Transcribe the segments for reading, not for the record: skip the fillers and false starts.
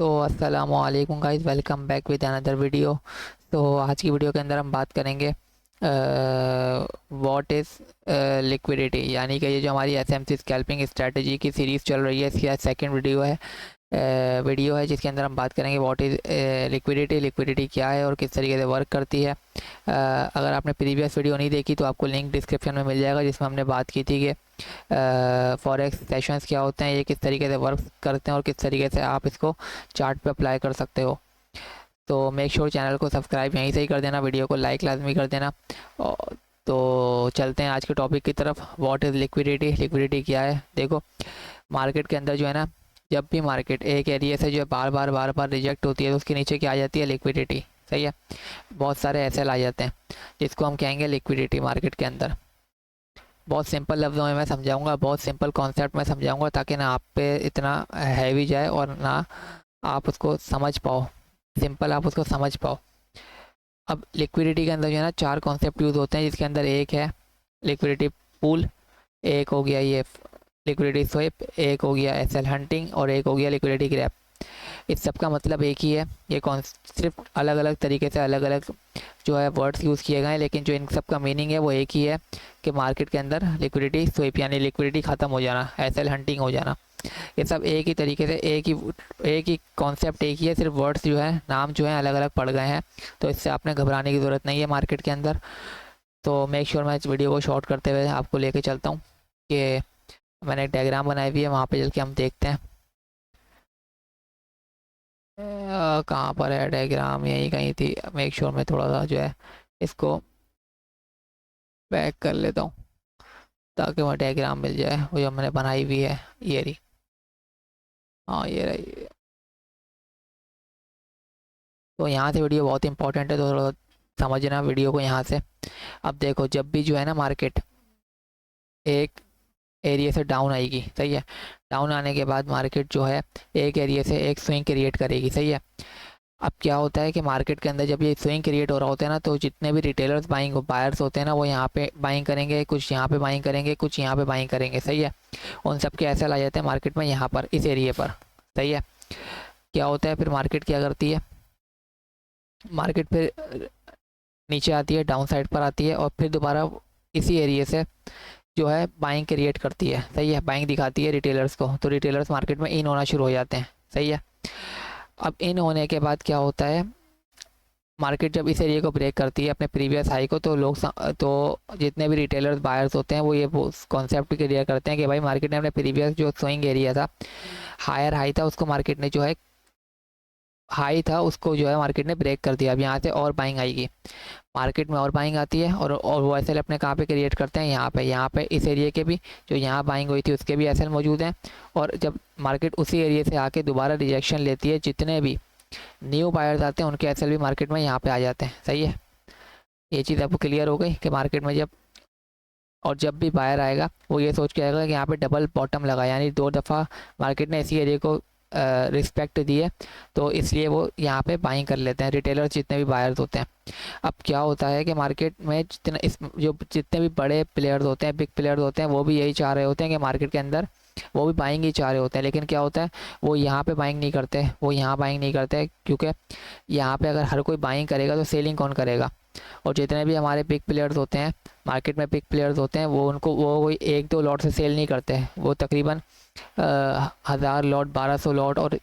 तो अस्सलामुअलैकुम guys, welcome back with another video. तो आज की वीडियो के अंदर हम बात करेंगे व्हाट इज़ लिक्विडिटी, यानी कि ये जो हमारी एसएमसी स्कैल्पिंग स्ट्रेटजी की सीरीज़ चल रही है, इसकी आज सेकंड वीडियो है जिसके अंदर हम बात करेंगे व्हाट इज़ लिक्विडिटी क्या है और किस तरीके से वर्क करती है। अगर आपने प्रीवियस वीडियो नहीं देखी तो आपको लिंक डिस्क्रिप्शन में मिल जाएगा, जिसमें हमने बात की थी कि फॉरेक्स सेशंस क्या होते हैं, ये किस तरीके से वर्क करते हैं और किस तरीके से आप इसको चार्ट पे अप्लाई कर सकते हो। तो मेक श्योर चैनल को सब्सक्राइब यहीं से ही कर देना, वीडियो को लाइक लाजमी कर देना। और तो चलते हैं आज के टॉपिक की तरफ। व्हाट इज़ लिक्विडिटी, लिक्विडिटी क्या है। देखो, मार्केट के अंदर जो है ना, जब भी मार्केट एक एरिया से जो है बार बार रिजेक्ट होती है तो उसके नीचे क्या आ जाती है, लिक्विडिटी। सही है, बहुत सारे एसएल आ जाते हैं जिसको हम कहेंगे लिक्विडिटी मार्केट के अंदर। बहुत सिंपल लफ्ज़ों में मैं समझाऊंगा, बहुत सिंपल कॉन्सेप्ट में समझाऊंगा, ताकि ना आप पे इतना हैवी जाए और ना आप उसको समझ पाओ, सिंपल आप उसको समझ पाओ। अब लिक्विडिटी के अंदर जो है ना, चार कॉन्सेप्ट यूज़ होते हैं, जिसके अंदर एक है लिक्विडिटी पूल, एक हो गया ये लिक्विडिटी स्वेप, एक हो गया एसएल हंटिंग और एक हो गया लिक्विडिटी ग्रैब। इस सब का मतलब एक ही है। ये कौन सिर्फ अलग अलग तरीके से अलग अलग जो है वर्ड्स यूज़ किए गए हैं, लेकिन जो इन सब का मीनिंग है वो एक ही है कि मार्केट के अंदर लिक्विडिटी स्वीप यानी लिक्विडिटी ख़त्म हो जाना, एसएल हंटिंग हो जाना। ये सब एक ही तरीके से एक ही कॉन्सेप्ट एक ही है, सिर्फ वर्ड्स जो है, नाम जो है अलग अलग पड़ गए हैं। तो इससे आपने घबराने की ज़रूरत नहीं है मार्केट के अंदर। तो मेक श्योर मैं इस वीडियो को शॉर्ट करते हुए आपको लेके चलता हूँ कि मैंने एक डायग्राम बनाई हुई है, वहाँ पे चल के हम देखते हैं। कहाँ पर है डायग्राम, यहीं कहीं थी। मेक श्योर मैं थोड़ा सा जो है इसको बैक कर लेता हूँ ताकि वह डायग्राम मिल जाए, वो जो मैंने बनाई हुई है। ये रही, हाँ ये रही। तो यहाँ से वीडियो बहुत इंपॉर्टेंट है, तो थोड़ा समझना वीडियो को यहाँ से। अब देखो, जब भी जो है ना मार्केट एक एरिया से डाउन आएगी, सही है, डाउन आने के बाद मार्केट जो है एक एरिया से एक स्विंग क्रिएट करेगी, सही है। अब क्या होता है कि मार्केट के अंदर जब ये स्विंग क्रिएट हो रहा होता है ना, तो जितने भी रिटेलर्स बायर्स होते हैं ना, वो यहाँ पे बाइंग करेंगे, कुछ यहाँ पे बाइंग करेंगे, कुछ यहाँ पे बाइंग करेंगे, सही है। उन सब के ऐसे ला जाते हैं मार्केट में यहाँ पर, इस एरिया पर, सही है। क्या होता है फिर, मार्केट क्या करती है, मार्केट फिर नीचे आती है, डाउन साइड पर आती है और फिर दोबारा इसी एरिया से जो है बाइंग क्रिएट करती है, सही है, बाइंग दिखाती है रिटेलर्स को। तो रिटेलर्स मार्केट में इन होना शुरू हो जाते हैं, सही है। अब इन होने के बाद क्या होता है, मार्केट जब इस एरिया को ब्रेक करती है अपने प्रीवियस हाई को, तो तो जितने भी रिटेलर्स बायर्स होते हैं वो ये कॉन्सेप्ट क्लियर करते हैं कि भाई मार्केट ने अपने प्रीवियस जो स्विंग एरिया था, हायर हाई था, उसको मार्केट ने जो है हाई था उसको जो है मार्केट ने ब्रेक कर दिया। अब यहाँ से और बाइंग आएगी, मार्केट में और बाइंग आती है और वो एसएल अपने कहाँ पे क्रिएट करते हैं, यहाँ पे इस एरिया के भी जो यहाँ बाइंग हुई थी उसके भी एसएल मौजूद हैं। और जब मार्केट उसी एरिया से आके दोबारा रिजेक्शन लेती है, जितने भी न्यू बायर्स आते हैं उनके एसएल भी मार्केट में यहाँ पे आ जाते हैं, सही है। ये चीज़ आपको क्लियर हो गई कि मार्केट में जब भी बायर आएगा वो ये सोच के आएगा कि यहाँ पे डबल बॉटम लगा, यानी दो दफ़ा मार्केट ने इसी एरिया को रिस्पेक्ट दी है, तो इसलिए वो यहाँ पे बाइंग कर लेते हैं रिटेलर्स, जितने भी बायर्स होते हैं। अब क्या होता है कि मार्केट में जितने भी बड़े प्लेयर्स होते हैं, बिग प्लेयर्स होते हैं, वो भी यही चाह रहे होते हैं कि मार्केट के अंदर वो भी बाइंग ही चाह रहे होते हैं। लेकिन क्या होता है, वो यहाँ पे बाइंग नहीं करते, वो यहाँ बाइंग नहीं करते, क्योंकि यहाँ पे अगर हर कोई बाइंग करेगा तो सेलिंग कौन करेगा। और जितने भी हमारे बिग प्लेयर्स होते हैं, मार्केट में बिग प्लेयर्स होते हैं, वो कोई एक दो लॉट से सेल नहीं करते हैं, वो तकरीबन 1000 लॉट, 1200 लॉट और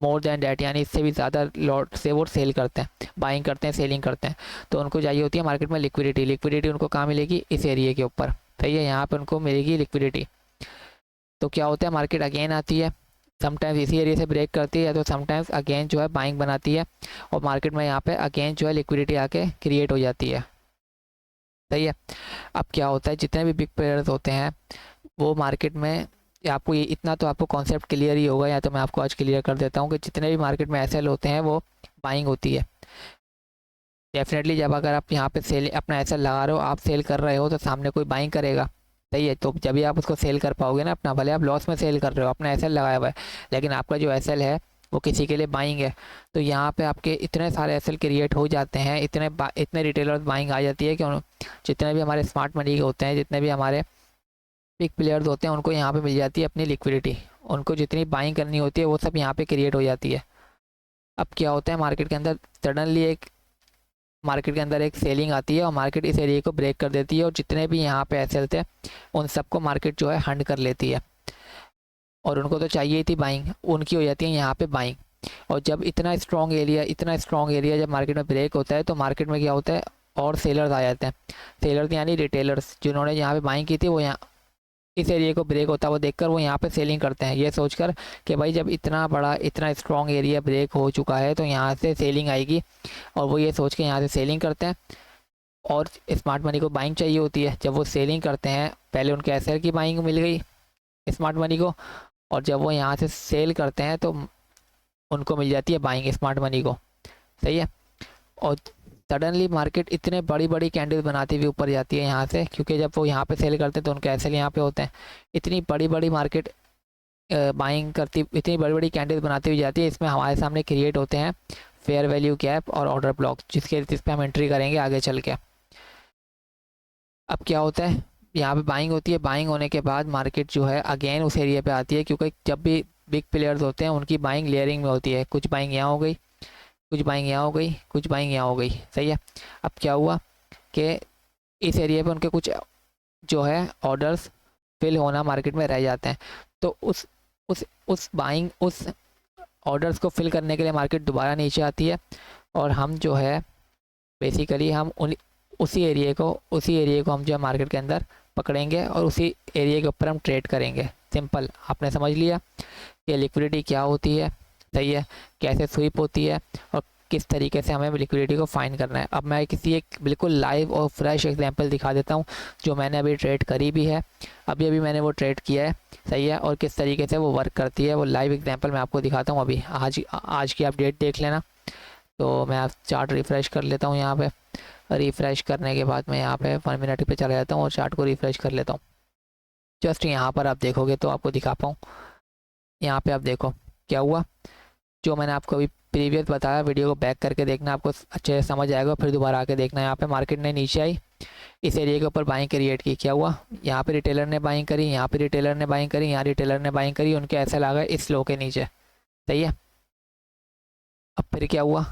मोर देन डैट, यानी इससे भी ज़्यादा लॉट से वो सेल करते हैं, बाइंग करते हैं, सेलिंग करते हैं। तो उनको चाहिए होती है मार्केट में लिक्विडिटी। लिक्विडिटी उनको कहाँ मिलेगी, इस एरिया के ऊपर, सही है, यहाँ पे उनको मिलेगी लिक्विडिटी। तो क्या होता है, मार्केट अगेन आती है, समटाइम्स इसी एरिया से ब्रेक करती है, तो समटाइम्स अगेन जो है बाइंग बनाती है और मार्केट में यहाँ पे अगेन जो है लिक्विडिटी आके क्रिएट हो जाती है, सही है। अब क्या होता है, जितने भी बिग प्लेयर्स होते हैं वो मार्केट में, आपको ये इतना तो आपको कॉन्सेप्ट क्लियर ही होगा, या तो मैं आपको आज क्लियर कर देता हूँ कि जितने भी मार्केट में एसएल होते हैं वो बाइंग होती है। डेफिनेटली जब अगर आप यहाँ पे सेल अपना एसएल लगा रहे हो, आप सेल कर रहे हो, तो सामने कोई बाइंग करेगा, सही है। तो जब भी आप उसको सेल कर पाओगे ना अपना, भले आप लॉस में सेल कर रहे हो, अपना एसएल लगाया हुआ है, लेकिन आपका जो एसएल है वो किसी के लिए बाइंग है, तो यहाँ पे आपके इतने सारे एसएल क्रिएट हो जाते हैं, इतने रिटेलर्स बाइंग आ जाती है कि जितने भी हमारे स्मार्ट मनी के होते हैं, जितने भी हमारे बिग प्लेयर्स होते हैं, उनको यहाँ पे मिल जाती है अपनी लिक्विडिटी। उनको जितनी बाइंग करनी होती है वो सब यहाँ पे क्रिएट हो जाती है, अब क्या होता है मार्केट के अंदर, सडनली एक सेलिंग आती है और मार्केट इस एरिया को ब्रेक कर देती है और जितने भी यहाँ पे एसएल थे उन सबको मार्केट जो है हंड कर लेती है और उनको तो चाहिए ही थी बाइंग, उनकी हो जाती है यहाँ पे बाइंग। और जब इतना स्ट्रॉन्ग एरिया जब मार्केट में ब्रेक होता है तो मार्केट में क्या होता है और सेलर्स आ जाते हैं। सेलर्स यानी रिटेलर्स जिन्होंने यहाँ पे बाइंग की थी वो यहाँ इस एरिया को ब्रेक होता हुआ देखकर वो यहाँ पे सेलिंग करते हैं, ये सोचकर कि भाई जब इतना स्ट्रॉन्ग एरिया ब्रेक हो चुका है तो यहाँ से सेलिंग आएगी, और वो ये सोच के यहाँ से सेलिंग करते हैं। और स्मार्ट मनी को बाइंग चाहिए होती है, जब वो सेलिंग करते हैं पहले उनके एसएल की बाइंग मिल गई स्मार्ट मनी को, और जब वो यहाँ से सेल करते हैं तो उनको मिल जाती है बाइंग स्मार्ट मनी को। सही है। और सडनली मार्केट इतने बड़ी बड़ी कैंडल बनाती हुई ऊपर जाती है यहाँ से, क्योंकि जब वो यहाँ पे सेल करते हैं तो उनके एसएल यहाँ पे होते हैं। इतनी बड़ी बड़ी मार्केट बाइंग करती, इतनी बड़ी बड़ी कैंडल बनाती हुई जाती है, इसमें हमारे सामने क्रिएट होते हैं फेयर वैल्यू गैप और ऑर्डर ब्लॉक, जिस पे हम एंट्री करेंगे आगे चल के। अब क्या होता है यहाँ पे बाइंग होती है, बाइंग होने के बाद मार्केट जो है अगेन उस एरिया पे आती है, क्योंकि जब भी बिग प्लेयर्स होते हैं उनकी बाइंग लेयरिंग में होती है, कुछ बाइंग यहाँ हो गई, कुछ बाइंग यहाँ हो गई, कुछ बाइंग यहाँ हो गई। सही है। अब क्या हुआ कि इस एरिया पे उनके कुछ जो है ऑर्डर्स फिल होना मार्केट में रह जाते हैं, तो उस बाइंग उस ऑर्डर्स को फिल करने के लिए मार्केट दोबारा नीचे आती है, और हम जो है बेसिकली हम उसी एरिया को हम जो है मार्केट के अंदर पकड़ेंगे और उसी एरिया के ऊपर हम ट्रेड करेंगे। सिंपल, आपने समझ लिया कि लिक्विडिटी क्या होती है। सही है। कैसे स्वीप होती है और किस तरीके से हमें लिक्विडिटी को फाइंड करना है। अब मैं किसी एक बिल्कुल लाइव और फ्रेश एग्जांपल दिखा देता हूँ जो मैंने अभी ट्रेड करी भी है, अभी मैंने वो ट्रेड किया है। सही है। और किस तरीके से वो वर्क करती है वो लाइव एग्जांपल मैं आपको दिखाता हूँ। अभी आज की अपडेट देख लेना। तो मैं आप चार्ट रिफ़्रेश कर लेता हूँ। यहाँ पे रिफ़्रेश करने के बाद मैं यहाँ पे 1 मिनट पे चला जाता हूँ और चार्ट को रिफ़्रेश कर लेता हूँ। जस्ट यहाँ पर आप देखोगे तो आपको दिखा पाऊँ। यहाँ पे आप देखो क्या हुआ, जो मैंने आपको अभी प्रीवियस बताया, वीडियो को बैक करके देखना, आपको अच्छे से समझ आएगा। फिर दोबारा आके देखना। यहाँ पे मार्केट ने नीचे आई, इस एरिया के ऊपर बाइंग क्रिएट की। क्या हुआ, यहाँ पे रिटेलर ने बाइंग करी, यहाँ पे रिटेलर ने बाइंग करी, यहाँ रिटेलर ने बाइंग करी, उनके ऐसे लगा इस लो के नीचे। सही है। अब फिर क्या हुआ,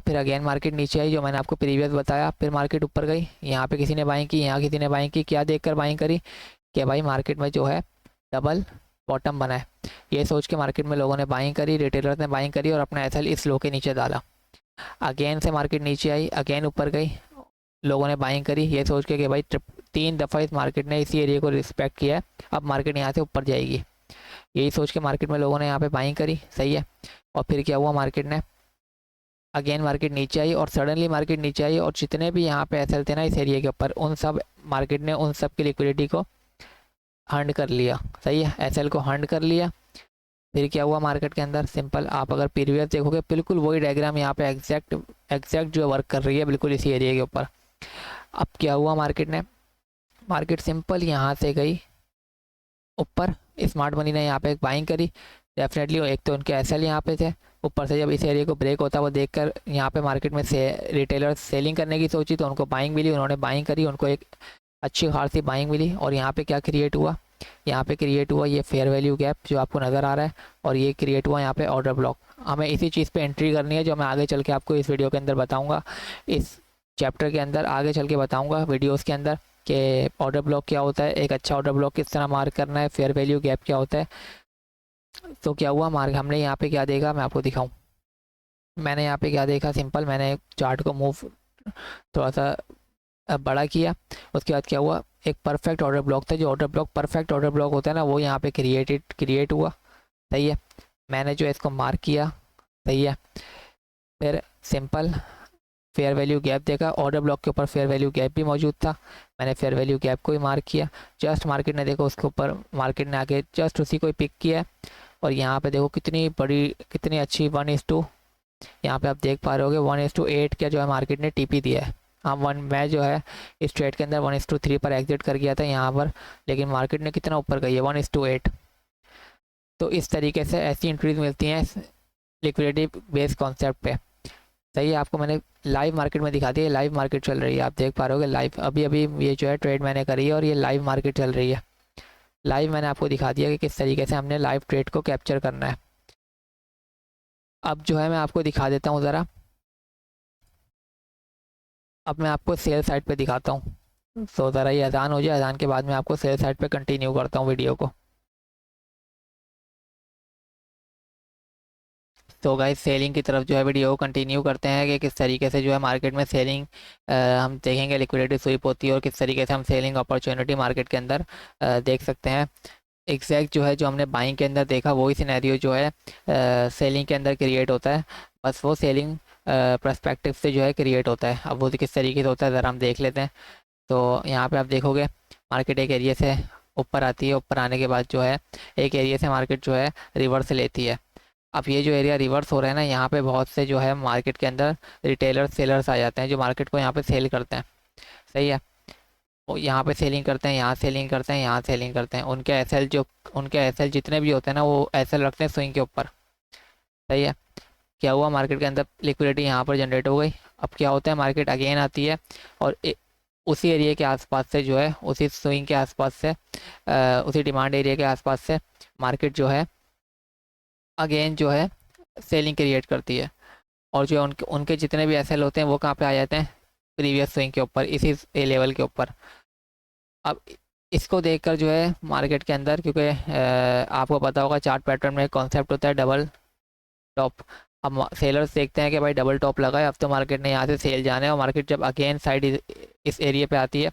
फिर अगेन मार्केट नीचे आई, जो मैंने आपको प्रीवियस बताया। फिर मार्केट ऊपर गई, यहाँ पे किसी ने बाइंग की, यहाँ किसी ने बाइंग की। क्या देखकर बाइंग करी कि भाई मार्केट में जो है डबल बॉटम बना है, ये सोच के मार्केट में लोगों ने बाइंग करी, रिटेलर ने बाइंग करी और अपना एसएल इस लो के नीचे डाला। अगेन से मार्केट नीचे आई, अगेन ऊपर गई, लोगों ने बाइंग करी, ये सोच के कि भाई 3 दफ़ा इस मार्केट ने इसी एरिया को रिस्पेक्ट किया है, अब मार्केट यहाँ से ऊपर जाएगी, यही सोच के मार्केट में लोगों ने यहाँ पे बाइंग करी। सही है। और फिर क्या हुआ, मार्केट ने अगेन मार्केट नीचे आई और सडनली मार्केट नीचे आई और जितने भी यहाँ पे एसएल थे ना इस एरिया के ऊपर, उन सब मार्केट ने उन सब की लिक्विडिटी को हंड कर लिया। सही है। एसएल को हंड कर लिया। फिर क्या हुआ मार्केट के अंदर, सिंपल, आप अगर प्रीवियस देखोगे बिल्कुल वही डायग्राम यहाँ पे एग्जैक्ट जो वर्क कर रही है बिल्कुल इसी एरिया के ऊपर। अब क्या हुआ, मार्केट सिंपल यहाँ से गई ऊपर, स्मार्ट मनी ने यहाँ पे एक बाइंग करी डेफिनेटली। एक तो उनके एसएल यहाँ पे थे, ऊपर से जब इस एरिया को ब्रेक होता वो देखकर यहाँ पे मार्केट में से रिटेलर सेलिंग करने की सोची तो उनको बाइंग मिली, उन्होंने बाइंग करी, उनको एक अच्छी खासी बाइंग मिली। और यहाँ पे क्या क्रिएट हुआ, यहाँ पे क्रिएट हुआ ये फेयर वैल्यू गैप जो आपको नज़र आ रहा है, और ये क्रिएट हुआ यहाँ पे ऑर्डर ब्लॉक। हमें इसी चीज़ पे एंट्री करनी है जो मैं आगे चल के आपको इस वीडियो के अंदर बताऊँगा, इस चैप्टर के अंदर आगे चल के बताऊँगा वीडियोज़ के अंदर कि ऑर्डर ब्लॉक क्या होता है, एक अच्छा ऑर्डर ब्लॉक किस तरह मार्क करना है, फेयर वैल्यू गैप क्या होता है। तो क्या हुआ, हमने यहाँ पे क्या देखा मैं आपको दिखाऊं। मैंने यहाँ पे क्या देखा, सिंपल, मैंने चार्ट को मूव थोड़ा सा बड़ा किया। उसके बाद क्या हुआ, एक परफेक्ट ऑर्डर ब्लॉक था, जो order block perfect order block होता है ना वो यहाँ पे क्रिएट हुआ। सही है। मैंने जो इसको मार्क किया। सही है। फिर सिंपल फेयर वैल्यू गैप देखा, ऑर्डर ब्लॉक के ऊपर फेयर वैल्यू गैप भी मौजूद था, मैंने फेयर वैल्यू गैप को ही मार्क किया। जस्ट मार्केट ने देखो उसके ऊपर, मार्केट ने आगे जस्ट उसी को ही पिक किया और यहाँ पे देखो कितनी बड़ी कितनी अच्छी 1:2, यहाँ पे आप देख पा रहे होगे 1:8 का जो है मार्केट ने टीपी दिया है। हाँ, मैं जो है इस ट्रेड के अंदर 1:3 पर एग्जिट कर गया था यहाँ पर, लेकिन मार्केट ने कितना ऊपर गई है 1:8। तो इस तरीके से ऐसी एंट्रीज मिलती हैं लिक्विडिटी बेस्ड कॉन्सेप्ट पे। सही है। आपको मैंने लाइव मार्केट में दिखा दिया, लाइव मार्केट चल रही है, आप देख पा रहे होगे लाइव, अभी ये जो है ट्रेड मैंने करी है और ये लाइव मार्केट चल रही है। लाइव मैंने आपको दिखा दिया कि किस तरीके से हमने लाइव ट्रेड को कैप्चर करना है। अब जो है मैं आपको दिखा देता हूँ ज़रा। अब मैं आपको सेल साइट पे दिखाता हूँ। तो ज़रा ये अज़ान हो जाए, अज़ान के बाद मैं आपको सेल साइट पे कंटिन्यू करता हूँ वीडियो को। तो गाइस सेलिंग की तरफ जो है वीडियो को कंटिन्यू करते हैं कि किस तरीके से जो है मार्केट में सेलिंग हम देखेंगे, लिक्विडिटी स्वीप होती है और किस तरीके से हम सेलिंग अपॉर्चुनिटी मार्केट के अंदर देख सकते हैं। एग्जैक्ट जो है जो हमने बाइंग के अंदर देखा वही सिनेरियो जो है सेलिंग के अंदर क्रिएट होता है। बस वो सेलिंग पर्सपेक्टिव से जो है क्रिएट होता है। अब वो किस तरीके से होता है ज़रा हम देख लेते हैं। तो यहाँ पे आप देखोगे मार्केट एक एरिया से ऊपर आती है, ऊपर आने के बाद जो है एक एरिया से मार्केट जो है रिवर्स लेती है। अब ये जो एरिया रिवर्स हो रहा है ना, यहाँ पे बहुत से जो है मार्केट के अंदर रिटेलर सेलर्स आ जाते हैं जो मार्केट को यहाँ पे सेल करते हैं। सही है। वो यहाँ पे सेलिंग करते हैं, यहाँ सेलिंग करते हैं, यहाँ सेलिंग करते हैं। उनके एसएल जितने भी होते हैं ना वो एसएल रखते हैं स्विंग के ऊपर। सही है। क्या हुआ, मार्केट के अंदर लिक्विडिटी यहाँ पर जनरेट हो गई। अब क्या होता है, मार्केट अगेन आती है और उसी एरिया के आसपास से जो है, उसी स्विंग के आसपास से उसी डिमांड एरिया के आसपास से मार्केट जो है अगेन जो है सेलिंग क्रिएट करती है। और जो उनके उनके जितने भी एसएल होते हैं वो कहाँ पे आ जाते हैं, प्रीवियस स्विंग के ऊपर, इसी ए लेवल के ऊपर। अब इसको देखकर जो है मार्केट के अंदर, क्योंकि आपको पता होगा चार्ट पैटर्न में एक कॉन्सेप्ट होता है डबल टॉप। अब सेलर्स देखते हैं कि भाई डबल टॉप लगा है, अब तो मार्केट ने यहाँ से सेल जाना है। और मार्केट जब अगेन साइड इस एरिया पे आती है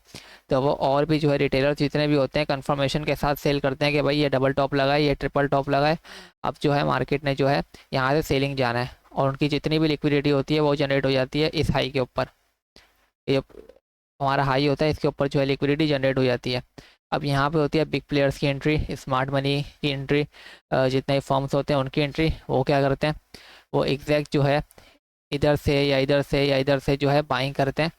तो वो और भी जो है रिटेलर्स जितने भी होते हैं कंफर्मेशन के साथ सेल करते हैं कि भाई ये डबल टॉप लगा है, ये ट्रिपल टॉप लगा है। अब जो है मार्केट ने जो है यहाँ से सेलिंग जाना है और उनकी जितनी भी लिक्विडिटी होती है वो जनरेट हो जाती है इस हाई के ऊपर। ये हमारा हाई होता है, इसके ऊपर जो है लिक्विडिटी जनरेट हो जाती है। अब यहाँ पे होती है बिग प्लेयर्स की एंट्री, स्मार्ट मनी की एंट्री, जितने फर्म्स होते हैं उनकी एंट्री। वो क्या करते हैं, वो एग्जैक्ट जो है इधर से या इधर से या इधर से जो है बाइंग करते हैं।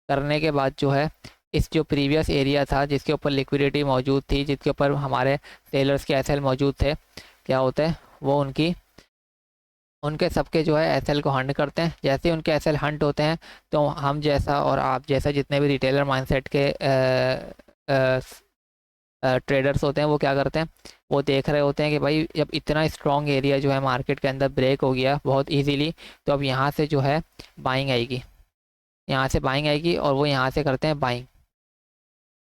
करने के बाद जो है इस जो प्रीवियस एरिया था जिसके ऊपर लिक्विडिटी मौजूद थी, जिसके ऊपर हमारे सेलर्स के एसएल मौजूद थे, क्या होता है वो उनके सबके जो है एसएल को हंट करते हैं। जैसे ही उनके एसएल हंट होते हैं तो हम जैसा और आप जैसा जितने भी रिटेलर माइंडसेट के ट्रेडर्स होते हैं वो क्या करते हैं, वो देख रहे होते हैं कि भाई जब इतना स्ट्रॉन्ग एरिया जो है मार्केट के अंदर ब्रेक हो गया बहुत इजीली, तो अब यहाँ से जो है बाइंग आएगी, यहाँ से बाइंग आएगी और वो यहाँ से करते हैं बाइंग।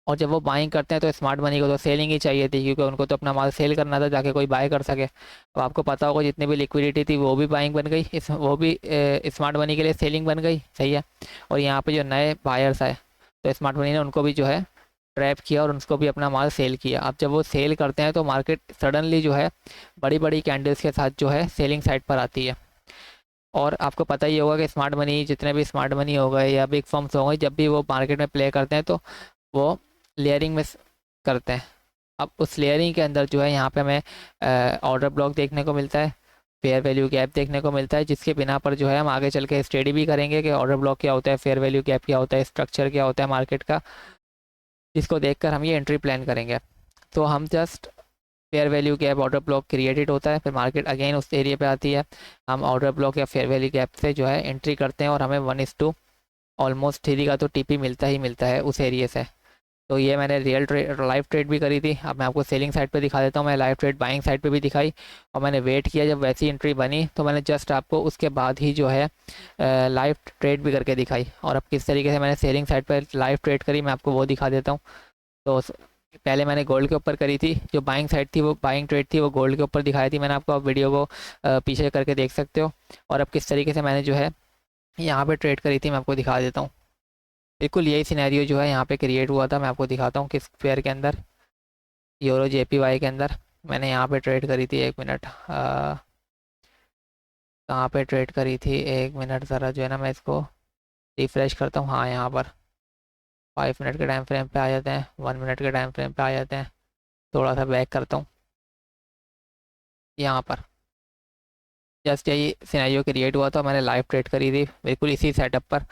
और जब वो बाइंग करते हैं तो स्मार्ट मनी को तो सेलिंग ही चाहिए थी, क्योंकि उनको तो अपना माल सेल करना था जाके कोई बाय कर सके। अब आपको पता होगा जितनी भी लिक्विडिटी थी वो भी बाइंग बन गई, इस वो भी स्मार्ट मनी के लिए सेलिंग बन गई। सही है। और यहाँ पे जो नए बायर्स आए तो स्मार्ट मनी ने उनको भी जो है ट्रैप किया और उनको भी अपना माल सेल किया। अब जब वो सेल करते हैं तो मार्केट सडनली जो है बड़ी बड़ी कैंडल्स के साथ जो है सेलिंग साइड पर आती है। और आपको पता ही होगा कि स्मार्ट मनी, जितने भी स्मार्ट मनी हो गए या बिग फर्म्स हो गए, जब भी वो मार्केट में प्ले करते हैं तो वो लेयरिंग में करते हैं। अब उस लेयरिंग के अंदर जो है यहाँ पे हमें ऑर्डर ब्लॉक देखने को मिलता है, फेयर वैल्यू गैप देखने को मिलता है, जिसके बिना पर जो है हम आगे चल के स्टडी भी करेंगे कि ऑर्डर ब्लॉक क्या होता है, फेयर वैल्यू गैप क्या होता है, स्ट्रक्चर क्या होता है मार्केट का, जिसको देखकर हम ये एंट्री प्लान करेंगे। तो हम just fair value gap order block created होता है, फिर मार्केट अगेन उस एरिया पे आती है, हम ऑर्डर ब्लॉक या फेयर वैल्यू गैप से जो है एंट्री करते हैं और हमें 1:2 ऑलमोस्ट 3 का तो टीपी मिलता ही मिलता है उस एरिया से। तो ये मैंने रियल ट्रेड लाइव ट्रेड भी करी थी। अब मैं आपको सेलिंग साइड पे दिखा देता हूँ, मैं लाइव ट्रेड बाइंग साइड पे भी दिखाई और मैंने वेट किया जब वैसी एंट्री बनी तो मैंने जस्ट आपको उसके बाद ही जो है लाइव ट्रेड भी करके दिखाई। और अब किस तरीके से मैंने सेलिंग साइड पर लाइव ट्रेड करी मैं आपको वो दिखा देता हूँ। तो पहले मैंने गोल्ड के ऊपर करी थी, जो बाइंग साइड थी वो बाइंग ट्रेड थी, वो गोल्ड के ऊपर दिखाई थी मैंने आपको, आप वीडियो को पीछे करके देख सकते हो। और अब किस तरीके से मैंने जो है यहाँ पे ट्रेड करी थी मैं आपको दिखा देता हूँ। बिल्कुल यही सिनेरियो जो है यहाँ पे क्रिएट हुआ था, मैं आपको दिखाता हूँ किस पेयर के अंदर, यूरो जेपीवाई के अंदर मैंने यहाँ पे ट्रेड करी थी। एक मिनट, कहाँ पे ट्रेड करी थी, एक मिनट ज़रा जो है ना मैं इसको रिफ्रेश करता हूँ। हाँ, यहाँ पर 5 मिनट के टाइम फ्रेम पे आ जाते हैं, 1 मिनट के टाइम फ्रेम पे आ जाते हैं। थोड़ा सा बैक करता हूँ, यहाँ पर जस्ट यही सिनेरियो क्रिएट हुआ था, मैंने लाइव ट्रेड करी थी बिल्कुल इसी सेटअप पर,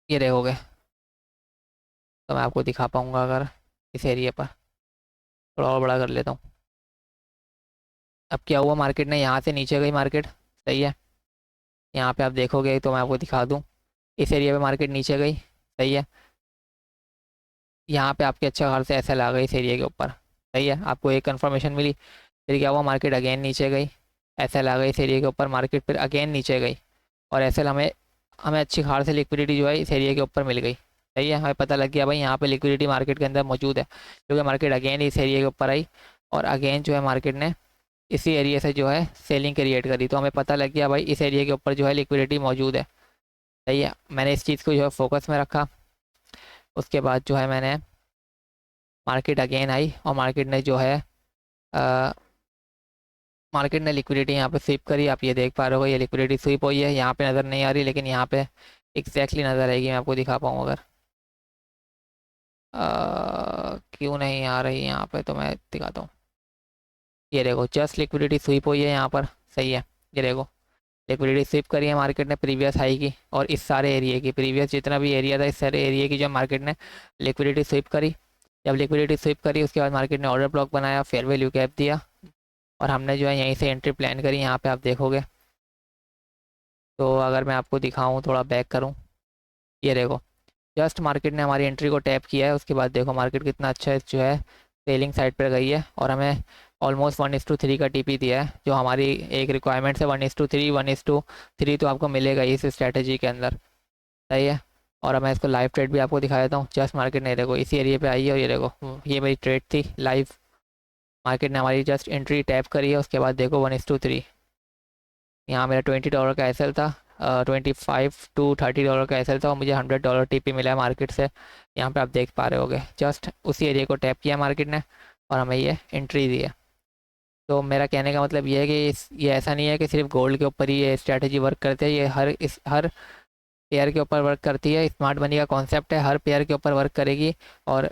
ये देखोगे तो मैं आपको दिखा पाऊँगा अगर इस एरिया पर थोड़ा और बड़ा कर लेता हूँ। अब क्या हुआ, मार्केट ने यहाँ से नीचे गई मार्केट। सही है। यहाँ पे आप देखोगे तो मैं आपको दिखा दूँ, इस एरिया पे मार्केट नीचे गई। सही है। यहाँ पे आपके अच्छा खासा एसएल आ गई इस एरिया के ऊपर। सही है, आपको एक कंफर्मेशन मिली। फिर क्या हुआ, मार्केट अगेन नीचे गई, SL आ गई इस एरिया के ऊपर, मार्केट फिर अगेन नीचे गई और SL हमें हमें अच्छी खासी लिक्विडिटी जो है इस एरिया के ऊपर मिल गई। सही है, हमें पता लग गया भाई यहाँ पे लिक्विडिटी मार्केट के अंदर मौजूद है, क्योंकि मार्केट अगेन इस एरिया के ऊपर आई और अगेन जो है मार्केट ने इसी एरिया से जो है सेलिंग क्रिएट करी, तो हमें पता लग गया भाई इस एरिया के ऊपर जो है लिक्विडिटी मौजूद है। सही है, मैंने इस चीज़ को जो है फोकस में रखा। उसके बाद जो है मैंने मार्केट अगेन आई और मार्केट ने जो है मार्केट ने लिक्विडिटी यहाँ पे स्वीप करी। आप ये देख पा रहे हो, ये लिक्विडिटी स्वीप हुई है, यहाँ पे नज़र नहीं आ रही लेकिन यहाँ पे एग्जैक्टली नज़र आएगी, मैं आपको दिखा पाऊँ अगर क्यों नहीं आ रही यहाँ पे तो मैं दिखाता हूँ। ये देखो जस्ट लिक्विडिटी स्वीप हुई है यहाँ पर। सही है, ये देखो लिक्विडिटी स्वीप करी है मार्केट ने प्रीवियस हाई की और इस सारे एरिया की, प्रीवियस जितना भी एरिया था इस सारे एरिया की जो मार्केट ने लिक्विडिटी स्वीप करी। जब लिक्विडिटी स्वीप करी उसके बाद मार्केट ने ऑर्डर ब्लॉक बनाया, फेयर वैल्यू गैप दिया और हमने जो है यहीं से एंट्री प्लान करी। यहाँ पे आप देखोगे तो अगर मैं आपको दिखाऊँ, थोड़ा बैक करूँ, ये देखो जस्ट मार्केट ने हमारी एंट्री को टैप किया है। उसके बाद देखो मार्केट कितना अच्छा है जो है सेलिंग साइड पर गई है और हमें ऑलमोस्ट 1:3 का TP दिया है, जो हमारी एक रिक्वायरमेंट है 1:3 1:3 तो आपको मिलेगा इस स्ट्रैटेजी के अंदर। सही है, और अब मैं इसको लाइव ट्रेड भी आपको दिखा देता हूँ। जस्ट मार्केट ने देखो इसी एरिया पे आई है और ये देखो ये मेरी ट्रेड थी लाइव, मार्केट ने हमारी जस्ट एंट्री टैप करी है। उसके बाद देखो 1:3, यहाँ मेरा $20 का SL था, 25 to $30 का SL था और मुझे $100 TP मिला है मार्केट से। यहाँ पे आप देख पा रहे होगे जस्ट उसी एरिया को टैप किया मार्केट ने और हमें ये एंट्री दी है। तो मेरा कहने का मतलब ये है कि ये ऐसा नहीं है कि सिर्फ गोल्ड के ऊपर ही ये स्ट्रैटेजी वर्क करते हैं, ये हर पेयर के ऊपर वर्क करती है। स्मार्ट मनी का कॉन्सेप्ट है, हर पेयर के ऊपर वर्क करेगी और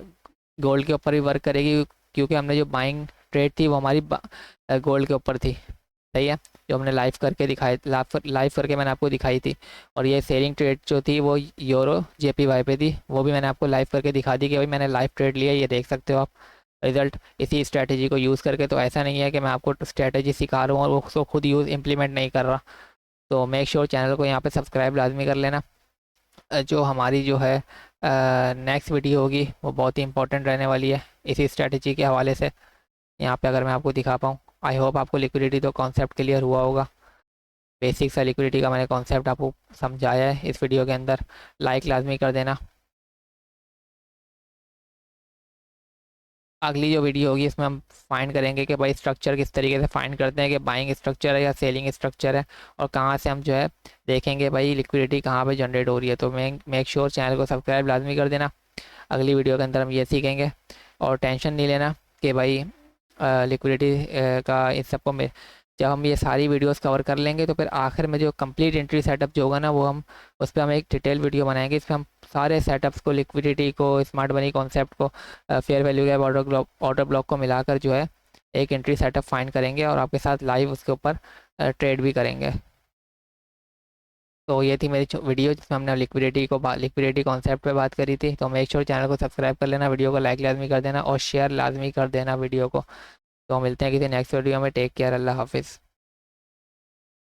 गोल्ड के ऊपर भी वर्क करेगी, क्योंकि हमने जो बाइंग ट्रेड थी वो हमारी गोल्ड के ऊपर थी। सही है, जो हमने लाइव करके दिखाई, लाइव करके मैंने आपको दिखाई थी। और ये सेलिंग ट्रेड जो थी वो यूरो JPY पे थी, वो भी मैंने आपको लाइव करके दिखा दी कि भाई मैंने लाइव ट्रेड लिया, ये देख सकते हो आप रिजल्ट इसी स्ट्रैटेजी को यूज़ करके। तो ऐसा नहीं है कि मैं आपको स्ट्रैटेजी सिखा रहा हूँ और वो उसको खुद यूज़ इम्प्लीमेंट नहीं कर रहा। तो मेक श्योर चैनल को यहाँ पे सब्सक्राइब लाजमी कर लेना। जो हमारी जो है नेक्स्ट वीडियो होगी वो बहुत ही इंपॉर्टेंट रहने वाली है इसी स्ट्रैटेजी के हवाले से। यहाँ पे अगर मैं आपको दिखा पाऊँ, आई होप आपको लिक्विडिटी तो कॉन्सेप्ट क्लियर हुआ होगा। बेसिक सा लिक्विडिटी का मैंने कॉन्सेप्ट आपको समझाया है इस वीडियो के अंदर। लाइक लाजमी कर देना। अगली जो वीडियो होगी इसमें हम फाइंड करेंगे कि भाई स्ट्रक्चर किस तरीके से फाइंड करते हैं कि बाइंग स्ट्रक्चर है या सेलिंग स्ट्रक्चर है, और कहाँ से हम जो है देखेंगे भाई लिक्विडिटी कहाँ पे जनरेट हो रही है। तो मेक श्योर चैनल को सब्सक्राइब लाजमी कर देना। अगली वीडियो के अंदर हम ये सीखेंगे और टेंशन नहीं लेना कि भाई लिक्विडिटी का इस सबको में जब हम ये सारी वीडियोस कवर कर लेंगे तो फिर आखिर में जो कंप्लीट एंट्री सेटअप जो होगा ना वो हम उस पर हम एक डिटेल वीडियो बनाएंगे। इस पर हम सारे सेटअप्स को, लिक्विडिटी को, स्मार्ट मनी कॉन्सेप्ट को, fair value gap, order block को मिलाकर जो है एक एंट्री सेटअप फाइंड करेंगे और आपके साथ लाइव उसके ऊपर ट्रेड भी करेंगे। तो ये थी मेरी वीडियो जिसमें हमने लिक्विडिटी कॉन्सेप्ट पे बात करी थी। तो मेक श्योर चैनल को सब्सक्राइब कर लेना, वीडियो को लाइक लाजमी कर देना और शेयर लाजमी कर देना वीडियो को। तो मिलते हैं किसी नेक्स्ट वीडियो में। टेक केयर, अल्लाह हाफिज़।